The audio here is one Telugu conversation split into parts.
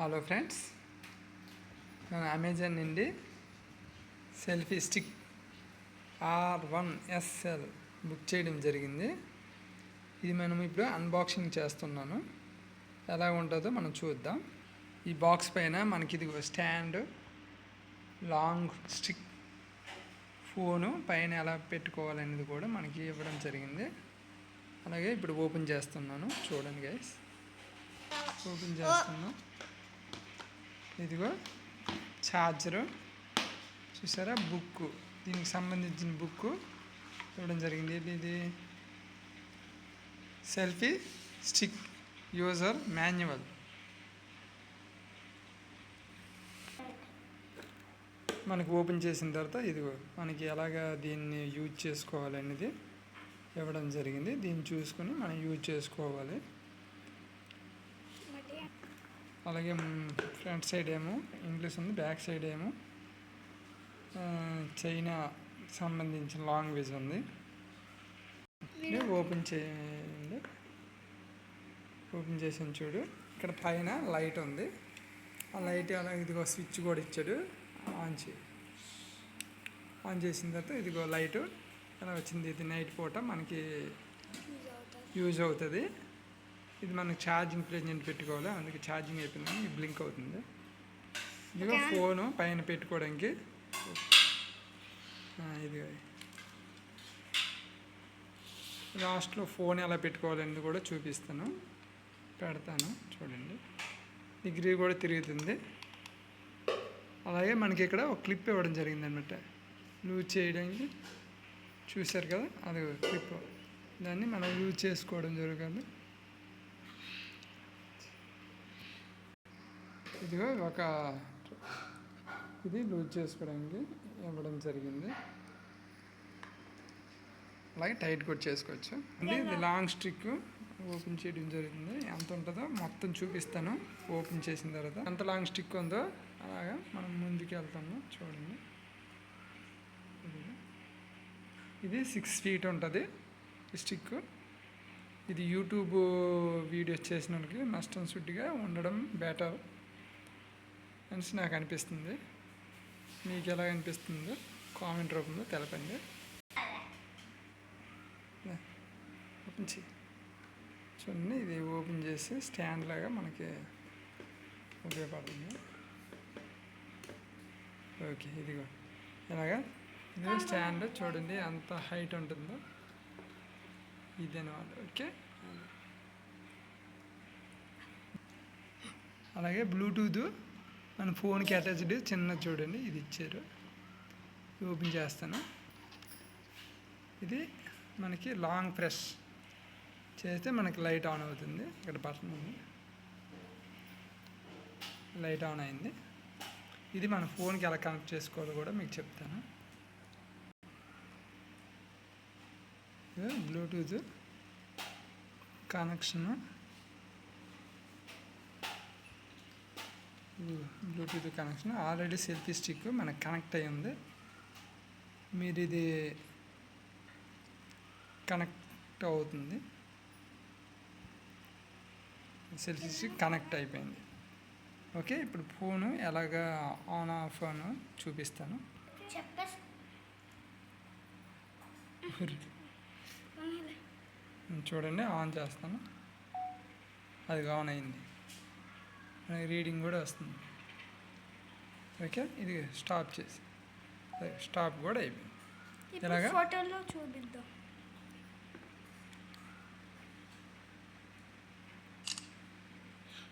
హలో ఫ్రెండ్స్, నేను అమెజాన్ నుండి సెల్ఫీ స్టిక్ R1SL బుక్ చేయడం జరిగింది. ఇది మనం ఇప్పుడు అన్బాక్సింగ్ చేస్తున్నాను. ఎలా ఉంటుందో మనం చూద్దాం. ఈ బాక్స్ పైన మనకి ఇది స్టాండ్, లాంగ్ స్టిక్, ఫోను పైన ఎలా పెట్టుకోవాలనేది కూడా మనకి ఇవ్వడం జరిగింది. అలాగే ఇప్పుడు ఓపెన్ చేస్తున్నాను, చూడండి గైస్. ఓపెన్ చేస్తున్నాను. ఇదిగో ఛార్జరు చూసారా, బుక్, దీనికి సంబంధించిన బుక్ ఇవ్వడం జరిగింది. ఇది సెల్ఫీ స్టిక్ యూజర్ మాన్యువల్. మనకు ఓపెన్ చేసిన తర్వాత ఇదిగో మనకి ఎలాగా దీన్ని యూజ్ చేసుకోవాలనేది ఇవ్వడం జరిగింది. దీన్ని చూసుకొని మనం యూజ్ చేసుకోవాలి. అలాగే ఫ్రంట్ సైడ్ ఏమో ఇంగ్లీష్ ఉంది, బ్యాక్ సైడ్ ఏమో చైనా సంబంధించిన లాంగ్వేజ్ ఉంది. ఓపెన్ చేయండి. ఓపెన్ చేసాను చూడు. ఇక్కడ పైన లైట్ ఉంది. ఆ లైట్ అలా ఇదిగో స్విచ్ కూడా ఇచ్చాడు. ఆన్ చేసిన తర్వాత ఇదిగో లైట్ అలా వచ్చింది. ఇది నైట్ పూట మనకి యూజ్ అవుతుంది. ఇది మనకి ఛార్జింగ్ ప్లేస్మెంట్ పెట్టుకోవాలి, అందుకే ఛార్జింగ్ అయిపోయిందని బ్లింక్ అవుతుంది. ఇదిగో ఫోను పైన పెట్టుకోవడానికి. ఇది లాస్ట్లో ఫోన్ ఎలా పెట్టుకోవాలని కూడా చూపిస్తాను, పెడతాను చూడండి. డిగ్రీ కూడా తిరుగుతుంది. అలాగే మనకి ఇక్కడ ఒక క్లిప్ ఇవ్వడం జరిగింది అనమాట, లూజ్ చేయడానికి. చూశారు కదా, అది క్లిప్. దాన్ని మనం యూజ్ చేసుకోవడం జరుగుతుంది. ఇదిగో ఇది లూజ్ చేసుకోవడానికి ఇవ్వడం జరిగింది. అలాగే టైట్ కూడా చేసుకోవచ్చు. ఇది లాంగ్ స్టిక్ ఓపెన్ చేయడం జరిగింది. ఎంత ఉంటుందో మొత్తం చూపిస్తాను ఓపెన్ చేసిన తర్వాత. ఎంత లాంగ్ స్టిక్ ఉందో అలాగా మనం ముందుకు వెళ్తాము చూడండి. ఇది 6 feet ఉంటుంది ఈ స్టిక్. ఇది యూట్యూబ్ వీడియోస్ చేసిన వాళ్ళకి నష్టం సుట్టిగా ఉండడం బెటర్ అనేసి నాకు అనిపిస్తుంది. మీకు ఎలా అనిపిస్తుందో కామెంట్ రూపంలో తెలపండి. ఓపెన్ చేయి చూడండి. ఇది ఓపెన్ చేసి స్టాండ్ లాగా మనకి ఉపయోగపడుతుంది. ఓకే, ఇదిగో ఇలాగా ఇది స్టాండ్ చూడండి ఎంత హైట్ ఉంటుందో. ఇది అనమాట. ఓకే, అలాగే బ్లూటూత్ మన ఫోన్కి అటాచ్డ్ చిన్న చూడండి ఇది ఇచ్చారు. ఓపెన్ చేస్తాను. ఇది మనకి లాంగ్ ప్రెస్ చేస్తే మనకి లైట్ ఆన్ అవుతుంది. ఇక్కడ బటన్ ఉంది, లైట్ ఆన్ అయింది. ఇది మన ఫోన్కి ఎలా కనెక్ట్ చేసుకోవాలో కూడా మీకు చెప్తాను. Bluetooth connection, Bluetooth connection. Already selfie stick మనకు కనెక్ట్ అయ్యి ఉంది. మీరు ఇది కనెక్ట్ అవుతుంది. సెల్ఫీ స్టిక్ కనెక్ట్ అయిపోయింది. ఓకే, ఇప్పుడు ఫోను ఎలాగా ఆన్ ఆఫ్ అని చూపిస్తాను. చూడండి, ఆన్ చేస్తాను. అది ఆన్ అయింది. రీడింగ్ కూడా వస్తుంది. ఓకే, ఇది స్టాప్ చేసి స్టాప్ కూడా అయిపోయింది. ఇలాగా ఫోటోలో చూపిద్దాం.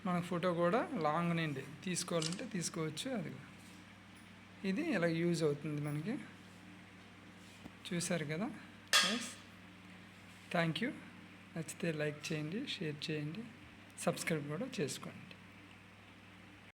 మన ఫోటో కూడా లాంగ్ నుండి తీసుకోవాలంటే తీసుకోవచ్చు. అది ఇది ఇలా యూజ్ అవుతుంది మనకి. చూసారు కదా. Thank you. నచ్చితే లైక్ చేయండి, షేర్ చేయండి, సబ్స్క్రైబ్ కూడా చేసుకోండి.